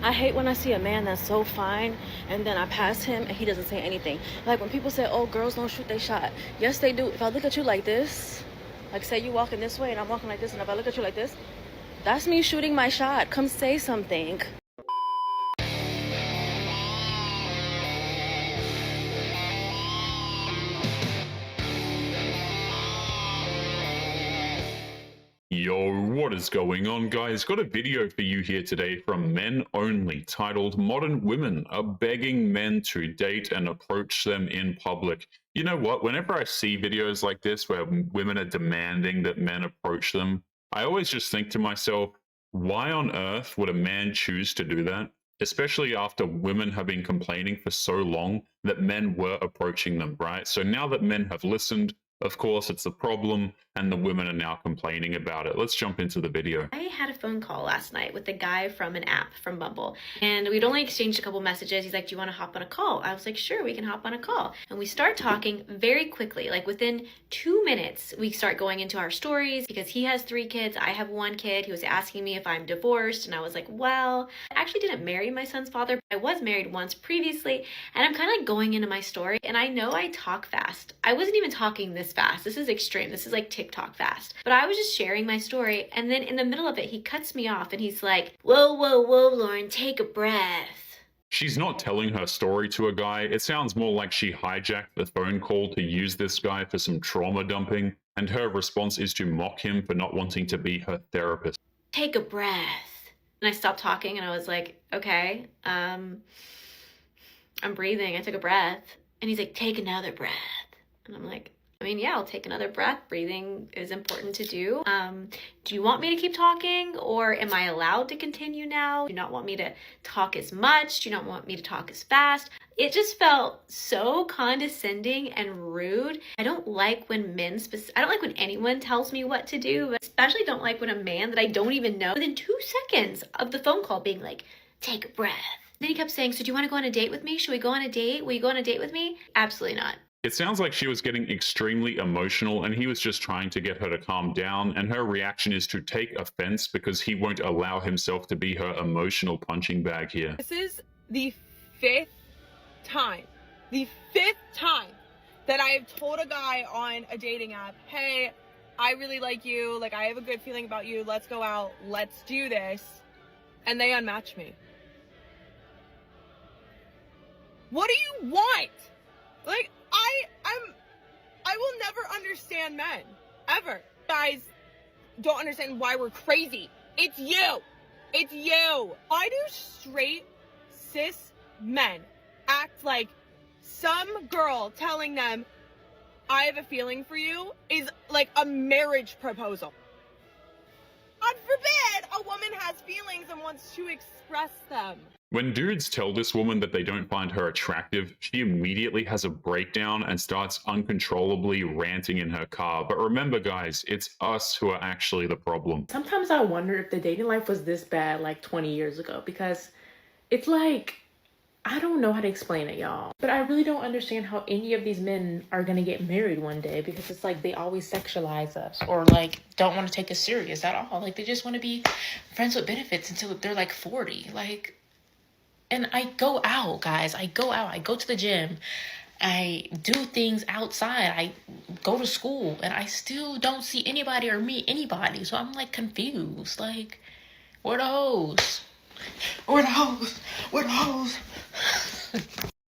I hate when I see a man that's so fine and then I pass him and he doesn't say anything. Like when people say, oh, girls don't shoot they shot. Yes, they do. If I look at you like this, like say you walking this way and I'm walking like this, and if I look at you like this, that's me shooting my shot. Come say something. Yo, what is going on, guys? Got a video for you here today from Men Only titled Modern Women Are Begging Men to Date and Approach Them in Public. You know what? Whenever I see videos like this where women are demanding that men approach them, I always just think to myself, why on earth would a man choose to do that? Especially after women have been complaining for so long that men were approaching them, right? So now that men have listened, of course, it's a problem, and the women are now complaining about it. Let's jump into the video. I had a phone call last night with a guy from an app from Bumble, and we'd only exchanged a couple messages. He's like, do you want to hop on a call? I was like, sure, we can hop on a call. And we start talking very quickly. Like within 2 minutes, we start going into our stories because he has 3 kids. I have 1 kid. He was asking me if I'm divorced, and I was like, well, I actually didn't marry my son's father. I was married once previously, and I'm kind of like going into my story, and I know I talk fast. I wasn't even talking this fast. This is extreme. This is like TikTok fast. But I was just sharing my story, and then in the middle of it, he cuts me off and he's like, whoa, whoa, whoa, Lauren, take a breath. She's not telling her story to a guy. It sounds more like she hijacked the phone call to use this guy for some trauma dumping, and her response is to mock him for not wanting to be her therapist. Take a breath. And I stopped talking and I was like, okay, I'm breathing. I took a breath. And he's like, take another breath. And I'm like, I mean, yeah, I'll take another breath. Breathing is important to do. Do you want me to keep talking, or am I allowed to continue now? Do you not want me to talk as much? Do you not want me to talk as fast? It just felt so condescending and rude. I don't like when I don't like when anyone tells me what to do, but especially don't like when a man that I don't even know, within 2 seconds of the phone call being like, take a breath. Then he kept saying, so do you want to go on a date with me? Should we go on a date? Will you go on a date with me? Absolutely not. It sounds like she was getting extremely emotional, and he was just trying to get her to calm down, and her reaction is to take offense because he won't allow himself to be her emotional punching bag here. This is the 5th time that I have told a guy on a dating app, hey, I really like you, like I have a good feeling about you, let's go out, let's do this, and they unmatch me. What do you want? Like, I will never understand men. Ever. Guys don't understand why we're crazy. It's you. It's you. Why do straight cis men act like some girl telling them, I have a feeling for you, is like a marriage proposal? God forbid a woman has feelings and wants to express them. When dudes tell this woman that they don't find her attractive, she immediately has a breakdown and starts uncontrollably ranting in her car. But remember, guys, it's us who are actually the problem. Sometimes I wonder if the dating life was this bad like 20 years ago, because it's like, I don't know how to explain it, y'all. But I really don't understand how any of these men are gonna get married one day, because it's like they always sexualize us, or like don't want to take us serious at all. Like they just want to be friends with benefits until they're like 40. Like, and I go out, guys. I go out. I go to the gym. I do things outside. I go to school, and I still don't see anybody or meet anybody. So I'm like confused. Like, where the hoes? Where the hoes? Where the hoes?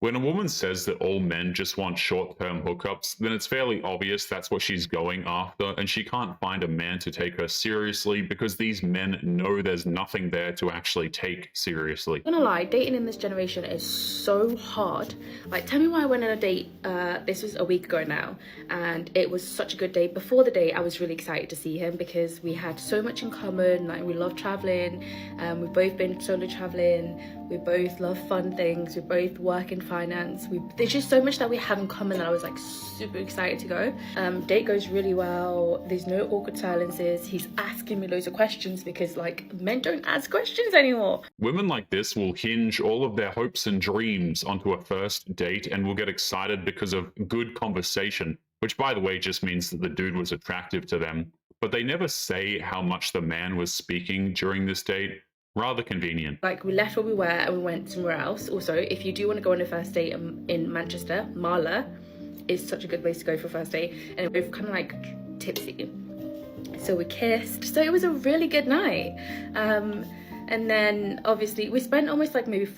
When a woman says that all men just want short-term hookups, then it's fairly obvious that's what she's going after, and she can't find a man to take her seriously because these men know there's nothing there to actually take seriously. I'm gonna lie, dating in this generation is so hard. Like, tell me why I went on a date, this was a week ago now, and it was such a good date. Before the date, I was really excited to see him because we had so much in common. Like, we love traveling, we've both been solo traveling, we both love fun things, we both work in finance. There's just so much that we have in common that I was like super excited to go. Date goes really well. There's no awkward silences. He's asking me loads of questions because like men don't ask questions anymore. Women like this will hinge all of their hopes and dreams onto a first date and will get excited because of good conversation, which by the way just means that the dude was attractive to them. But they never say how much the man was speaking during this date. Rather convenient. Like, we left where we were and we went somewhere else. Also, if you do want to go on a first date in Manchester, Marla is such a good place to go for a first date. And we're kind of like tipsy. So we kissed. So it was a really good night. And then obviously we spent almost like maybe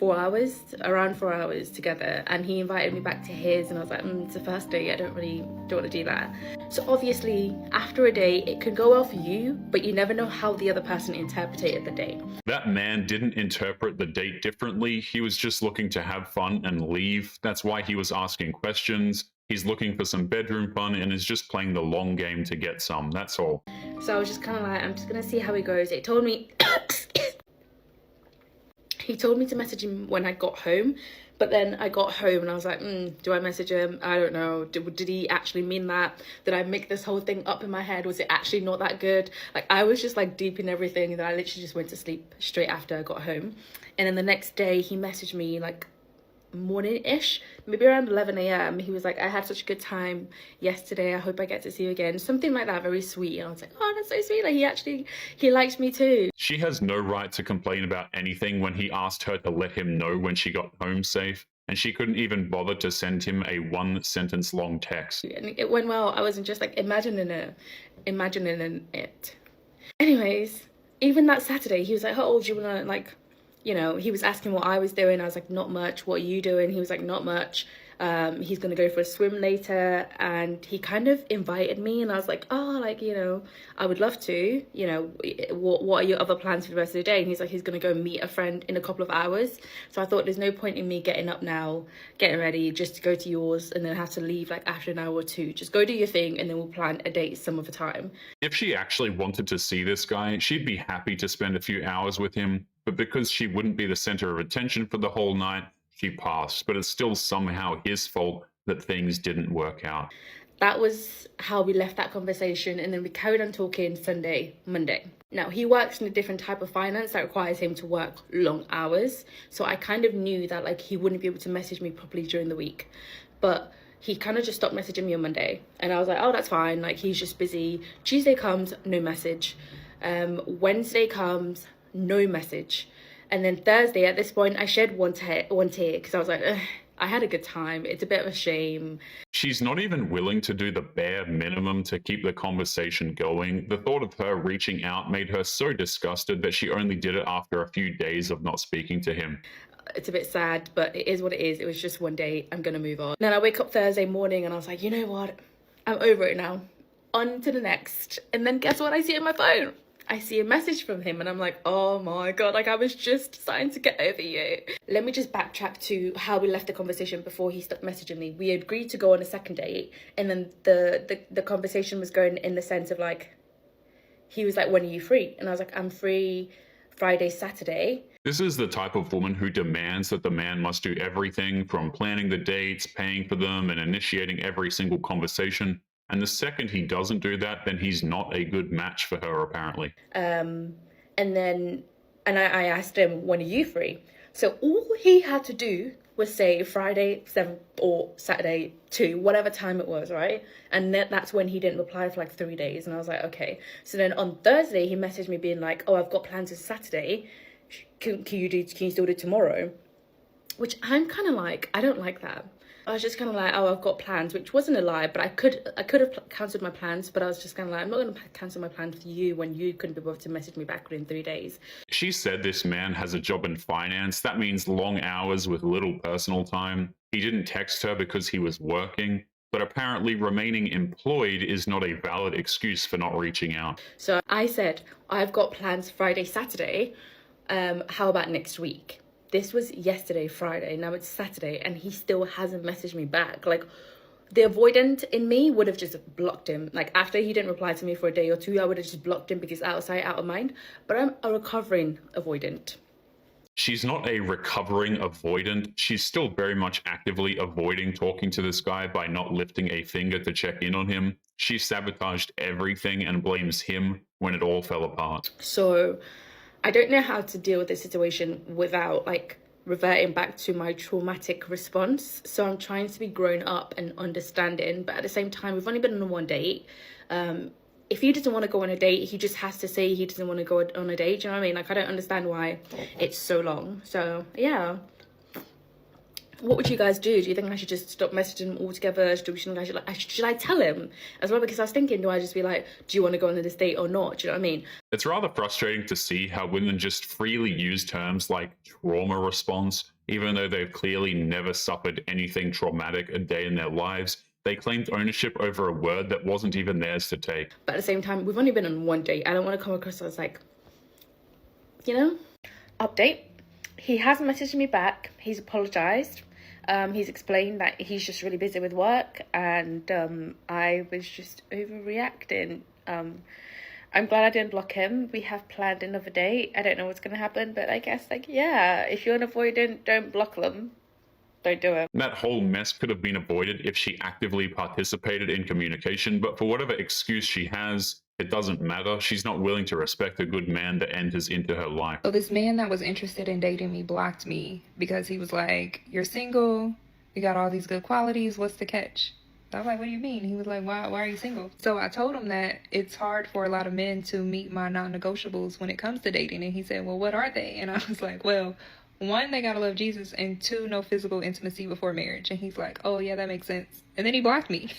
around 4 hours together, and he invited me back to his, and I was like, it's a first date, I don't want to do that. So obviously after a date it can go well for you, but you never know how the other person interpreted the date. That man didn't interpret the date differently. He was just looking to have fun and leave. That's why he was asking questions. He's looking for some bedroom fun and is just playing the long game to get some. That's all. So I was just kind of like, I'm just gonna see how it goes. It told me he told me to message him when I got home, but then I got home and I was like, do I message him? I don't know. Did he actually mean that? Did I make this whole thing up in my head? Was it actually not that good? Like, I was just like deep in everything, and I literally just went to sleep straight after I got home. And then the next day he messaged me like morning-ish, maybe around 11 a.m. He was like, I had such a good time yesterday, I hope I get to see you again, something like that, very sweet. And I was like, oh, that's so sweet, like he likes me too. She has no right to complain about anything when he asked her to let him know when she got home safe, and she couldn't even bother to send him a 1-sentence long text. And it went well. I wasn't just like imagining it. Anyways, even that Saturday he was like, how old do you want to, like, you know, he was asking what I was doing. I was like, not much. What are you doing? He was like, not much. He's going to go for a swim later. And he kind of invited me, and I was like, oh, like, you know, I would love to, you know, what are your other plans for the rest of the day? And he's like, he's going to go meet a friend in a couple of hours. So I thought there's no point in me getting up now, getting ready just to go to yours and then have to leave like after an hour or two. Just go do your thing, and then we'll plan a date some other time. If she actually wanted to see this guy, she'd be happy to spend a few hours with him, but because she wouldn't be the center of attention for the whole night, she passed. But it's still somehow his fault that things didn't work out. That was how we left that conversation, and then we carried on talking Monday. Now, he works in a different type of finance that requires him to work long hours, so I kind of knew that like he wouldn't be able to message me properly during the week. But he kind of just stopped messaging me on Monday, and I was like, oh, that's fine, like he's just busy. Tuesday comes, no message. Wednesday comes, no message. And then Thursday, at this point, I shed one tear because I was like, ugh, I had a good time. It's a bit of a shame. She's not even willing to do the bare minimum to keep the conversation going. The thought of her reaching out made her so disgusted that she only did it after a few days of not speaking to him. It's a bit sad, but it is what it is. It was just one day. I'm gonna move on. Then I wake up Thursday morning and I was like, you know what? I'm over it now. On to the next. And then guess what I see on my phone? I see a message from him and I'm like, oh my God, like I was just starting to get over you. Let me just backtrack to how we left the conversation before he stopped messaging me. We agreed to go on a second date, and then the conversation was going in the sense of like, he was like, when are you free? And I was like, I'm free Friday, Saturday. This is the type of woman who demands that the man must do everything from planning the dates, paying for them, and initiating every single conversation. And the second he doesn't do that, then he's not a good match for her, apparently. And I asked him, when are you free? So all he had to do was say Friday 7 or Saturday 2, whatever time it was, right? And that's when he didn't reply for like 3 days. And I was like, okay. So then on Thursday, he messaged me being like, oh, I've got plans for Saturday. Can you still do tomorrow? Which I'm kind of like, I don't like that. I was just kind of like, oh, I've got plans, which wasn't a lie, but I could have cancelled my plans, but I was just kind of like, I'm not going to cancel my plans for you when you couldn't be bothered to message me back within 3 days. She said this man has a job in finance. That means long hours with little personal time. He didn't text her because he was working, but apparently remaining employed is not a valid excuse for not reaching out. So I said, I've got plans Friday, Saturday. How about next week? This was yesterday, Friday. Now it's Saturday, and he still hasn't messaged me back. Like, the avoidant in me would have just blocked him. Like, after he didn't reply to me for a day or two, I would have just blocked him because out of sight, out of mind. But I'm a recovering avoidant. She's not a recovering avoidant. She's still very much actively avoiding talking to this guy by not lifting a finger to check in on him. She sabotaged everything and blames him when it all fell apart. So I don't know how to deal with this situation without like reverting back to my traumatic response. So I'm trying to be grown up and understanding, but at the same time, we've only been on one date. if he doesn't want to go on a date, he just has to say he doesn't want to go on a date. Do you know what I mean? Like, I don't understand why it's so long. So, yeah. What would you guys do? Do you think I should just stop messaging him altogether? Should I tell him as well? Because I was thinking, do I just be like, do you want to go on this date or not? Do you know what I mean? It's rather frustrating to see how women just freely use terms like trauma response, even though they've clearly never suffered anything traumatic a day in their lives. They claimed ownership over a word that wasn't even theirs to take. But at the same time, we've only been on one date. I don't want to come across as like, you know? Update. He has messaged me back. He's apologized. He's explained that he's just really busy with work, and I was just overreacting. I'm glad I didn't block him. We have planned another date. I don't know what's going to happen, but I guess, like, yeah, if you're an avoidant, don't block them. Don't do it. That whole mess could have been avoided if she actively participated in communication, but for whatever excuse she has, it doesn't matter. She's not willing to respect a good man that enters into her life. So this man that was interested in dating me blocked me because he was like, you're single, you got all these good qualities, what's the catch? I was like, what do you mean? He was like, why are you single? So I told him that it's hard for a lot of men to meet my non-negotiables when it comes to dating. And he said, well, what are they? And I was like, well, 1, they gotta love Jesus, and 2, no physical intimacy before marriage. And he's like, oh yeah, that makes sense. And then he blocked me.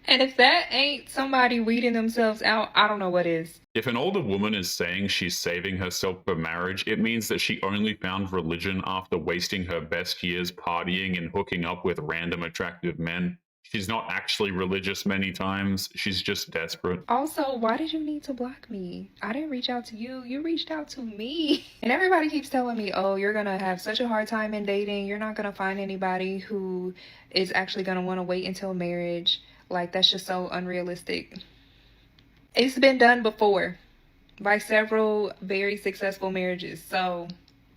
And if that ain't somebody weeding themselves out, I don't know what is. If an older woman is saying she's saving herself for marriage, it means that she only found religion after wasting her best years partying and hooking up with random attractive men. She's not actually religious many times. She's just desperate. Also, why did you need to block me? I didn't reach out to you. You reached out to me. And everybody keeps telling me, oh, you're going to have such a hard time in dating. You're not going to find anybody who is actually going to want to wait until marriage. Like, that's just so unrealistic. It's been done before by several very successful marriages. So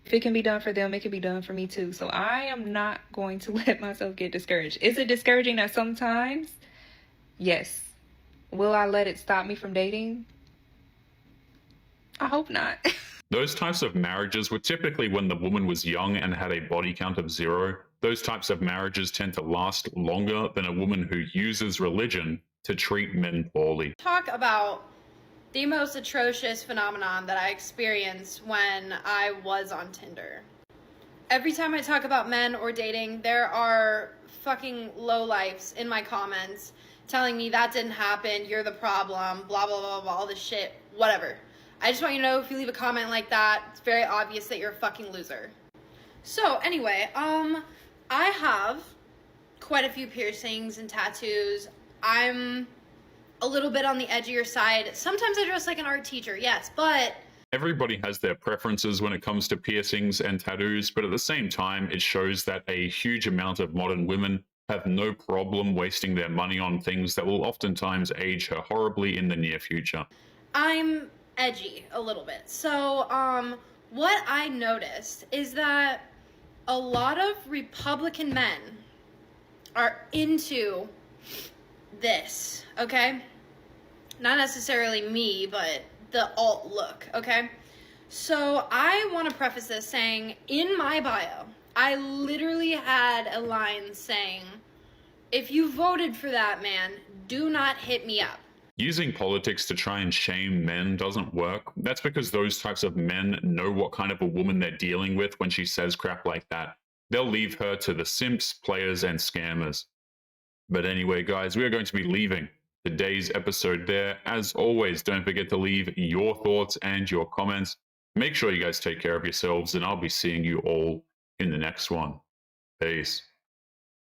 if it can be done for them, it can be done for me too. So I am not going to let myself get discouraged. Is it discouraging at sometimes? Yes. Will I let it stop me from dating? I hope not. Those types of marriages were typically when the woman was young and had a body count of 0. Those types of marriages tend to last longer than a woman who uses religion to treat men poorly. Talk about the most atrocious phenomenon that I experienced when I was on Tinder. Every time I talk about men or dating, there are fucking lowlifes in my comments telling me that didn't happen, you're the problem, blah, blah, blah, blah, all this shit, whatever. I just want you to know, if you leave a comment like that, it's very obvious that you're a fucking loser. So anyway, I have quite a few piercings and tattoos. I'm a little bit on the edgier side. Sometimes I dress like an art teacher, yes, but Everybody has their preferences when it comes to piercings and tattoos, but at the same time, it shows that a huge amount of modern women have no problem wasting their money on things that will oftentimes age her horribly in the near future. I'm edgy a little bit. So, what I noticed is that a lot of Republican men are into this, okay? Not necessarily me, but the alt look, okay? So I want to preface this saying, in my bio, I literally had a line saying, if you voted for that man, do not hit me up. Using politics to try and shame men doesn't work. That's because those types of men know what kind of a woman they're dealing with when she says crap like that. They'll leave her to the simps, players, and scammers. But anyway, guys, we are going to be leaving today's episode there. As always, don't forget to leave your thoughts and your comments. Make sure you guys take care of yourselves, and I'll be seeing you all in the next one. Peace.